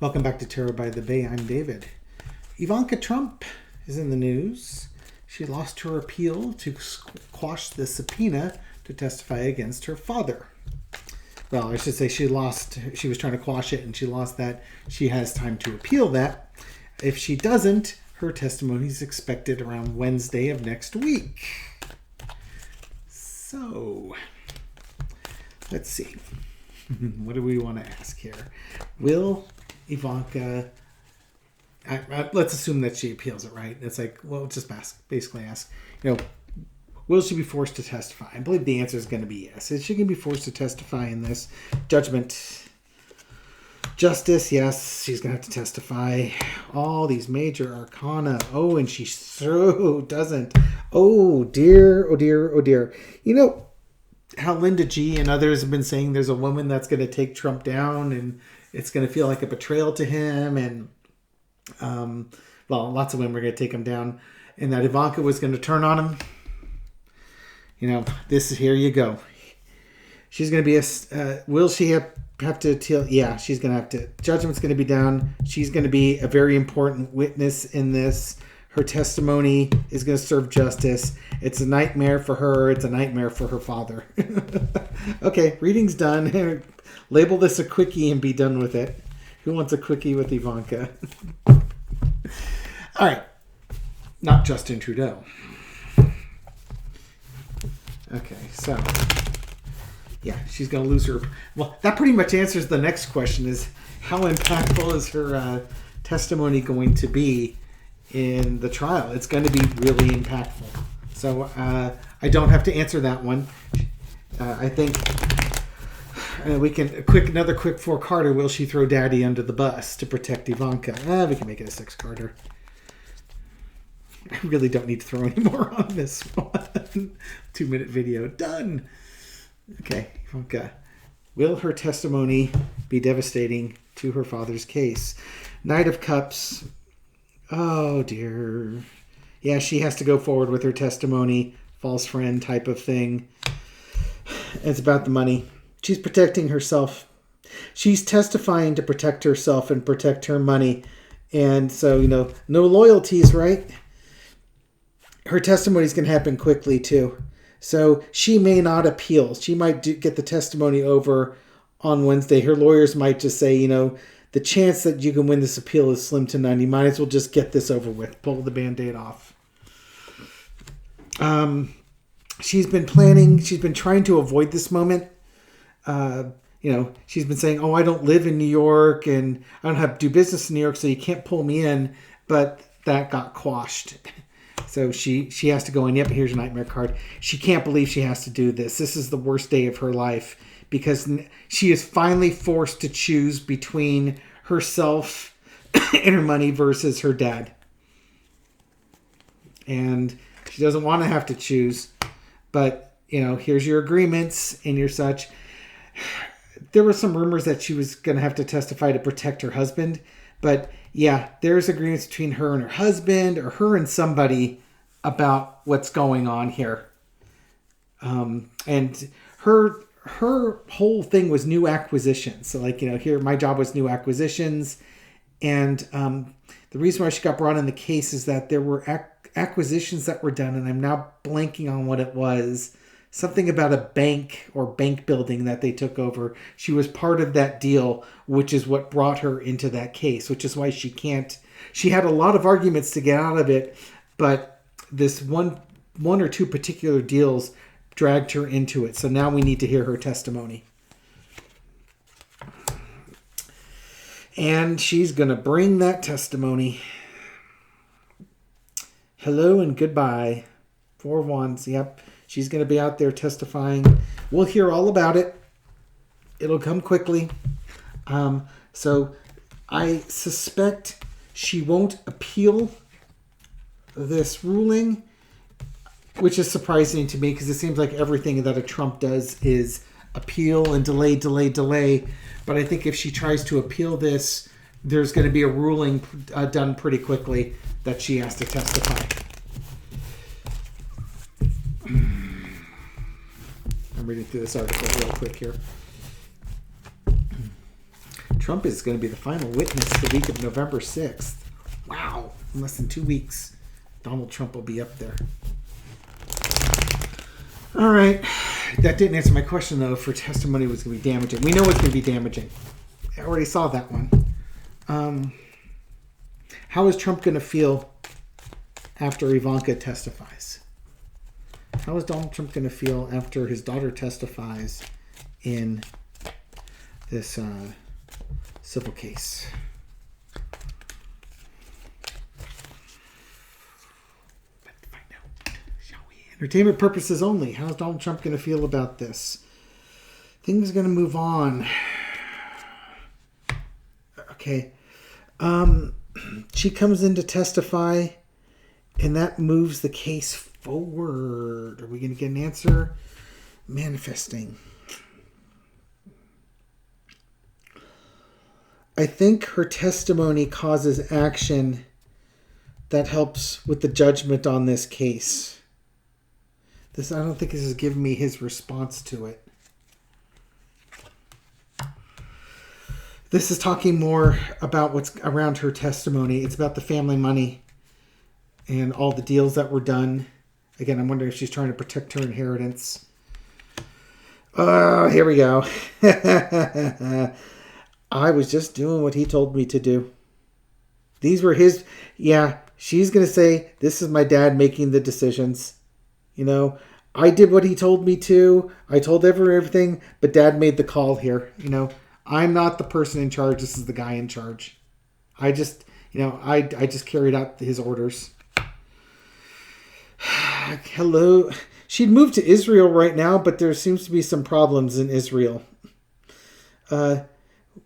Welcome back to Terror by the Bay. I'm David. Ivanka Trump is in the news. She lost her appeal to quash the subpoena to testify against her father. Well, I should say she was trying to quash it and she lost that. She has time to appeal that. If she doesn't, her testimony is expected around Wednesday of next week. So, let's see. What do we want to ask here? Will Ivanka, let's assume that she appeals it, right? It's like, well, just basically ask, will she be forced to testify? I believe the answer is going to be yes. Is she going to be forced to testify in this judgment? Justice, yes, she's going to have to testify. All these major arcana. Oh, and she so doesn't. Oh, dear, oh, dear, oh, dear. You know how Linda G. and others have been saying there's a woman that's going to take Trump down and it's going to feel like a betrayal to him. And, lots of women are going to take him down. And that Ivanka was going to turn on him. Here you go. She's going to be will she have to tell? Yeah, she's going to have to. Judgment's going to be down. She's going to be a very important witness in this. Her testimony is going to serve justice. It's a nightmare for her. It's a nightmare for her father. Okay, reading's done. Label this a quickie and be done with it. Who wants a quickie with Ivanka? All right. Not Justin Trudeau. Okay, so yeah, she's going to lose her. Well, that pretty much answers the next question: is how impactful is her testimony going to be in the trial? It's going to be really impactful. So I don't have to answer that one. I think we can another quick 4-carder. Will she throw Daddy under the bus to protect Ivanka? We can make it a 6-carder. I really don't need to throw any more on this one. 2-minute video. Done. Okay, Ivanka. Will her testimony be devastating to her father's case? Knight of Cups. Oh, dear. Yeah, she has to go forward with her testimony. False friend type of thing. It's about the money. She's protecting herself. She's testifying to protect herself and protect her money. And so, no loyalties, right? Her testimony is going to happen quickly, too. So she may not appeal. She might get the testimony over on Wednesday. Her lawyers might just say, the chance that you can win this appeal is slim to none. You might as well just get this over with. Pull the Band-Aid off. She's been planning. She's been trying to avoid this moment. She's been saying, I don't live in New York and I don't have to do business in New York, so you can't pull me in. But that got quashed. So she has to go in. Yep, here's your nightmare card. She can't believe she has to do this. This is the worst day of her life because she is finally forced to choose between herself and her money versus her dad. And she doesn't want to have to choose. But, here's your agreements and your such. There were some rumors that she was going to have to testify to protect her husband. But, yeah, there's agreements between her and her husband or her and somebody about what's going on here. And her whole thing was new acquisitions. So, here, my job was new acquisitions. And the reason why she got brought in the case is that there were acquisitions that were done, and I'm now blanking on what it was. Something about a bank or bank building that they took over. She was part of that deal, which is what brought her into that case, which is why she can't. She had a lot of arguments to get out of it, but this one or two particular deals dragged her into it. So now we need to hear her testimony. And she's going to bring that testimony. Hello and goodbye. 4 wands. Yep. She's going to be out there testifying. We'll hear all about it. It'll come quickly. So I suspect she won't appeal this ruling, which is surprising to me because it seems like everything that a Trump does is appeal and delay. But I think if she tries to appeal this, there's going to be a ruling done pretty quickly that she has to testify. I'm reading through this article real quick here. Trump is going to be the final witness the week of November 6th. Wow. In less than 2 weeks, Donald Trump will be up there. All right. That didn't answer my question, though, if her testimony was going to be damaging. We know it's going to be damaging. I already saw that one. How is Trump going to feel after Ivanka testifies? How is Donald Trump going to feel after his daughter testifies in this civil case? Let's find out, shall we? Entertainment purposes only. How's Donald Trump going to feel about this? Things are going to move on. Okay. She comes in to testify, and that moves the case forward. Are we going to get an answer? Manifesting. I think her testimony causes action that helps with the judgment on this case. I don't think this is giving me his response to it. This is talking more about what's around her testimony. It's about the family money and all the deals that were done. Again, I'm wondering if she's trying to protect her inheritance. Oh, here we go. I was just doing what he told me to do. These were his... Yeah, she's going to say, this is my dad making the decisions. You know, I did what he told me to. I told everything, but Dad made the call here. You know, I'm not the person in charge. This is the guy in charge. I just carried out his orders. Hello. She'd moved to Israel right now, but there seems to be some problems in Israel.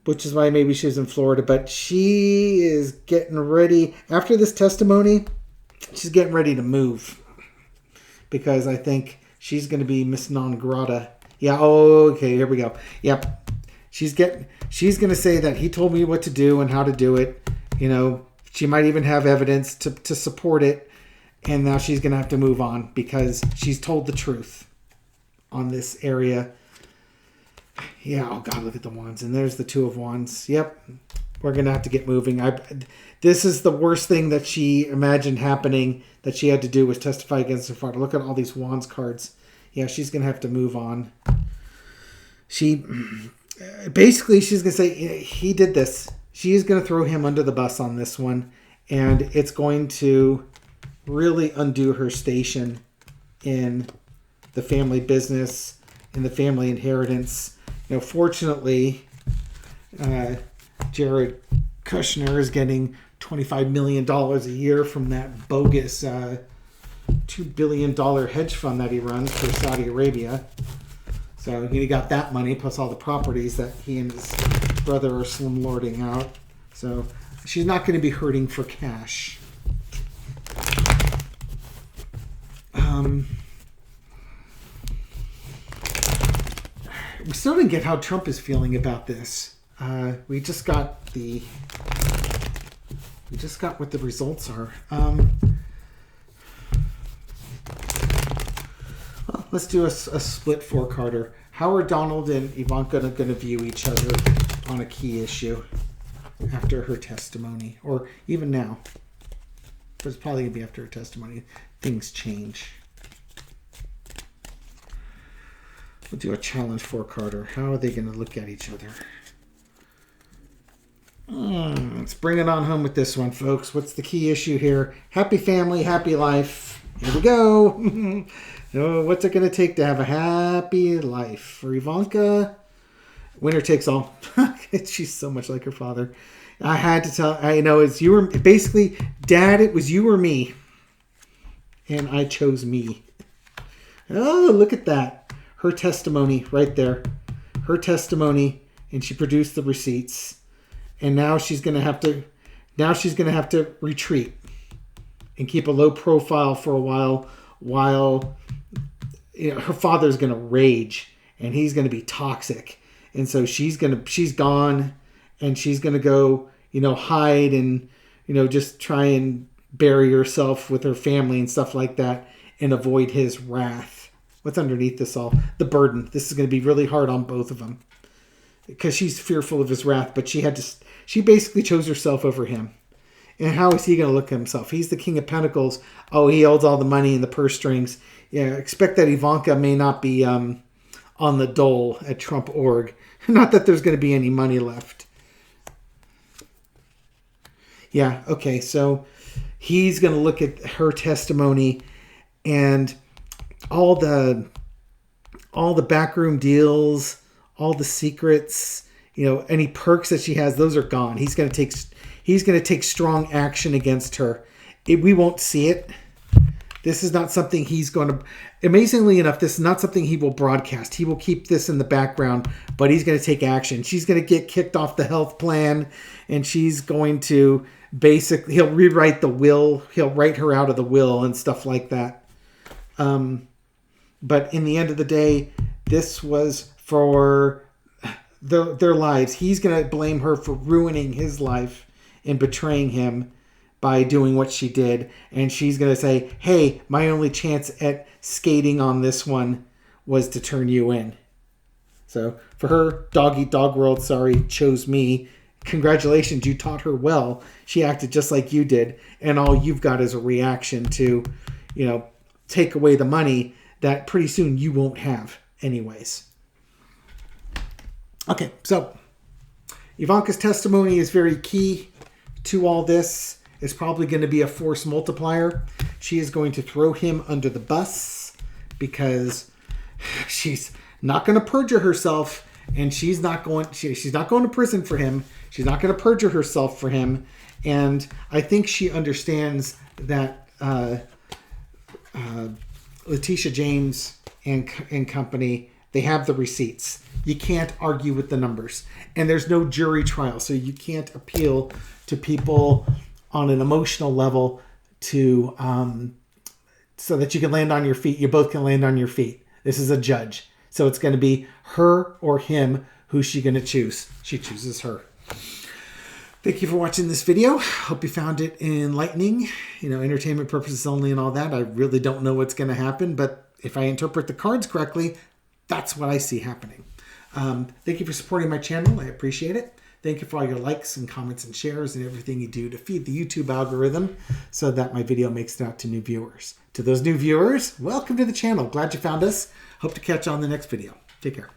Which is why maybe she's in Florida. But she is getting ready. After this testimony, she's getting ready to move. Because I think she's going to be Miss Non Grata. Yeah, okay, here we go. Yep. She's going to say that he told me what to do and how to do it. You know, she might even have evidence to support it. And now she's going to have to move on because she's told the truth on this area. Yeah, oh God, look at the wands. And there's the Two of Wands. Yep. We're going to have to get moving. This is the worst thing that she imagined happening that she had to do was testify against her father. Look at all these Wands cards. Yeah, she's going to have to move on. Basically, she's going to say, he did this. She's going to throw him under the bus on this one. And it's going to really undo her station in the family business, in the family inheritance. You know, fortunately, Jared Kushner is getting $25 million a year from that bogus $2 billion hedge fund that he runs for Saudi Arabia. So he got that money plus all the properties that he and his brother are slumlording out. So she's not going to be hurting for cash. We still didn't get how Trump is feeling about this. We just got what the results are. Well, let's do a split four-carder. How are Donald and Ivanka going to view each other on a key issue after her testimony, or even now? But it's probably going to be after her testimony. Things change. We'll do a challenge four-carder. How are they going to look at each other? Let's bring it on home with this one, folks. What's the key issue here? Happy family, happy life. Here we go. Oh, what's it going to take to have a happy life? For Ivanka, winner takes all. She's so much like her father. I had to tell. I know it's you or basically, Dad. It was you or me, and I chose me. Oh, look at that. Her testimony right there. Her testimony, and she produced the receipts. And now she's going to have to retreat and keep a low profile for a while her father's going to rage and he's going to be toxic. And so she's gone and she's going to go, hide and, just try and bury herself with her family and stuff like that and avoid his wrath. What's underneath this all? The burden. This is going to be really hard on both of them. because she's fearful of his wrath, but she basically chose herself over him. And how is he going to look at himself? He's the King of Pentacles. Oh, he holds all the money and the purse strings. Yeah, expect that Ivanka may not be on the dole at Trump org. Not that there's going to be any money left. Yeah, okay, so he's going to look at her testimony and all the backroom deals, all the secrets, any perks that she has, those are gone. He's going to take strong action against her. We won't see it. This is not something he's going to... Amazingly enough, this is not something he will broadcast. He will keep this in the background, but he's going to take action. She's going to get kicked off the health plan, and she's going to basically... He'll rewrite the will. He'll write her out of the will and stuff like that. But in the end of the day, this was for their lives. He's going to blame her for ruining his life and betraying him by doing what she did. And she's going to say, hey, my only chance at skating on this one was to turn you in. So for her, dog eat dog world, sorry, chose me. Congratulations, you taught her well. She acted just like you did. And all you've got is a reaction to, take away the money that pretty soon you won't have anyways. Okay, so Ivanka's testimony is very key to all this. It's probably going to be a force multiplier. She is going to throw him under the bus because she's not going to perjure herself, and she's not going to prison for him. She's not going to perjure herself for him. And I think she understands that Letitia James and company, they have the receipts. You can't argue with the numbers. And there's no jury trial, so you can't appeal to people on an emotional level to so that you can land on your feet. You both can land on your feet. This is a judge. So it's going to be her or him. Who's she going to choose? She chooses her. Thank you for watching this video. Hope you found it enlightening. Entertainment purposes only and all that. I really don't know what's going to happen, but if I interpret the cards correctly, that's what I see happening. Thank you for supporting my channel. I appreciate it. Thank you for all your likes and comments and shares and everything you do to feed the YouTube algorithm so that my video makes it out to new viewers. To those new viewers, welcome to the channel. Glad you found us. Hope to catch you on the next video. Take care.